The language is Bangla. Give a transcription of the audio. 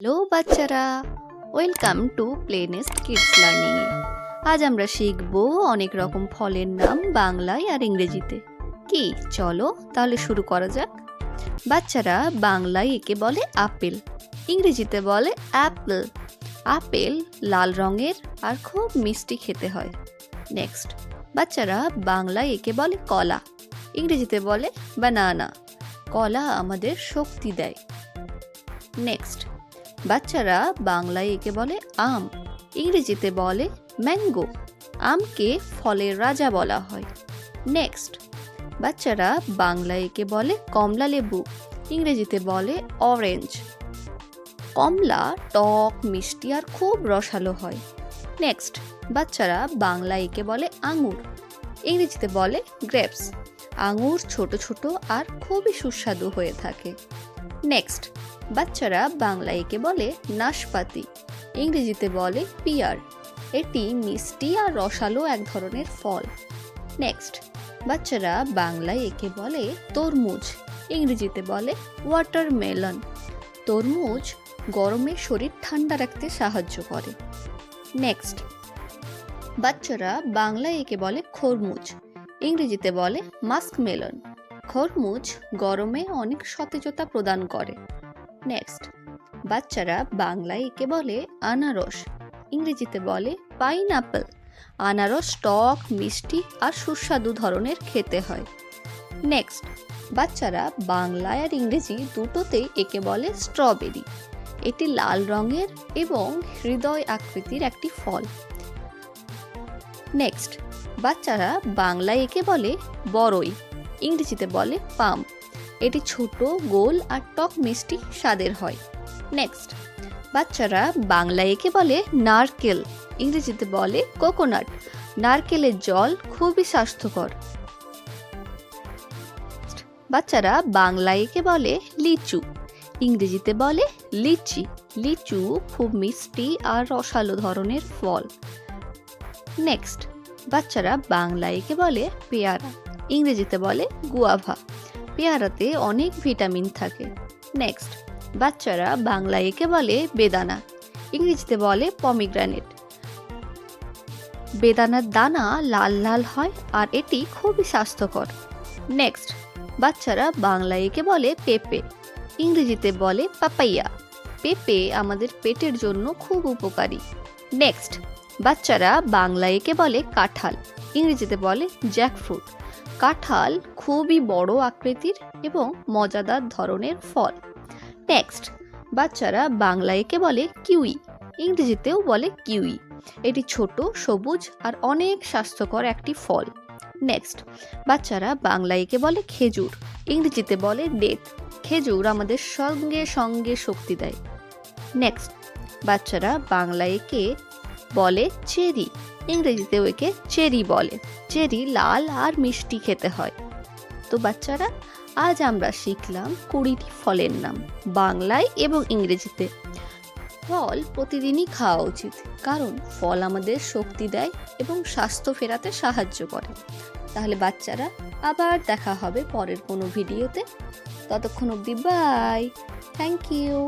হ্যালো বাচ্চারা, ওয়েলকাম টু প্লেনেস্ট কিডস লার্নিং এ। আজ আমরা শিখব অনেক রকম ফলের নাম বাংলায় আর ইংরেজিতে। কি চলো তাহলে শুরু করা যাক। বাচ্চারা, বাংলায় একে বলে আপেল, ইংরেজিতে বলে অ্যাপেল। আপেল লাল রঙের আর খুব মিষ্টি খেতে হয়। নেক্সট, বাচ্চারা, বাংলায় একে বলে কলা, ইংরেজিতে বলে বানানা। কলা আমাদের শক্তি দেয়। নেক্সট, বাচ্চারা, বাংলায় একে বলে আম, ইংরেজিতে বলে ম্যাঙ্গো। আমকে ফলের রাজা বলা হয়। নেক্সট, বাচ্চারা, বাংলায় একে বলে কমলা লেবু, ইংরেজিতে বলে অরেঞ্জ। কমলা টক মিষ্টি আর খুব রসালো হয়। নেক্সট, বাচ্চারা, বাংলায় একে বলে আঙুর, ইংরেজিতে বলে গ্রেপস। আঙুর ছোট ছোট আর খুবই সুস্বাদু হয়ে থাকে। নেক্সট, বাচ্চারা, বাংলায় একে বলে নাশপাতি, ইংরেজিতে বলে পিয়ার। এটি মিষ্টি আর রসালো এক ধরনের ফল। নেক্সট, বাচ্চারা, বাংলায় একে বলে তরমুজ, ইংরেজিতে বলে ওয়াটারমেলন। তরমুজ গরমে শরীর ঠান্ডা রাখতে সাহায্য করে। নেক্সট, বাচ্চারা, বাংলায় একে বলে খরমুজ, ইংরেজিতে বলে মাস্কমেলন। খরমুজ গরমে অনেক সতেজতা প্রদান করে। নেক্সট, বাচ্চারা, বাংলায় একে বলে আনারস, ইংরেজিতে বলে পাইনঅ্যাপল। আনারস টক মিষ্টি আর সুস্বাদু ধরনের খেতে হয়। নেক্সট, বাচ্চারা, বাংলায় আর ইংরেজি দুটোতেই একে বলে স্ট্রবেরি। এটি লাল রঙের এবং হৃদয় আকৃতির একটি ফল। নেক্সট, বাচ্চারা, বাংলায় একে বলে বরই, ইংরেজিতে বলে পাম। এটি ছোট গোল আর টক মিষ্টি স্বাদের হয়। নেক্সট, বাচ্চারা, বাংলায় একে বলে নারকেল, ইংরেজিতে বলে কোকোনাট। নারকেলের জল খুবই স্বাস্থ্যকর। বাচ্চারা, বাংলায় একে বলে লিচু, ইংরেজিতে বলে লিচি। লিচু খুব মিষ্টি আর রসালো ধরনের ফল। নেক্সট, বাচ্চারা, বাংলায় একে বলে পেয়ারা, ইংরেজিতে বলে গুয়াভা। পেয়ারাতে অনেক ভিটামিন থাকে। নেক্সট, বাচ্চারা, বাংলায় একে বলে বেদানা, ইংরেজিতে বলে পমিগ্রানেট। বেদানার দানা লাল লাল হয় আর এটি খুবই স্বাস্থ্যকর। নেক্সট, বাচ্চারা, বাংলায় একে বলে পেঁপে, ইংরেজিতে বলে পাপাইয়া। পেঁপে আমাদের পেটের জন্য খুব উপকারী। নেক্সট, বাচ্চারা, বাংলায় একে বলে কাঁঠাল, ইংরেজিতে বলে জ্যাকফ্রুট। কাঁঠাল খুবই বড় আকৃতির এবং মজাদার ধরনের ফল। নেক্সট, বাচ্চারা, বাংলায় একে বলে কিউই, ইংরেজিতেও বলে কিউই। এটি ছোট সবুজ আর অনেক স্বাস্থ্যকর একটি ফল। নেক্সট, বাচ্চারা, বাংলায় একে বলে খেজুর, ইংরেজিতে বলে ডেট। খেজুর আমাদের সঙ্গে সঙ্গে শক্তি দেয়। নেক্সট, বাচ্চারা, বাংলায় একে বলে চেরি, ইংরেজিতেও একে চেরি বলে। চেরি লাল আর মিষ্টি খেতে হয়। তো বাচ্চারা, আজ আমরা শিখলাম 20টি ফলের নাম বাংলায় এবং ইংরেজিতে। ফল প্রতিদিনই খাওয়া উচিত, কারণ ফল আমাদের শক্তি দেয় এবং স্বাস্থ্য ফেরাতে সাহায্য করে। তাহলে বাচ্চারা, আবার দেখা হবে পরের কোনো ভিডিওতে। ততক্ষণ অবধি বাই, থ্যাংক ইউ।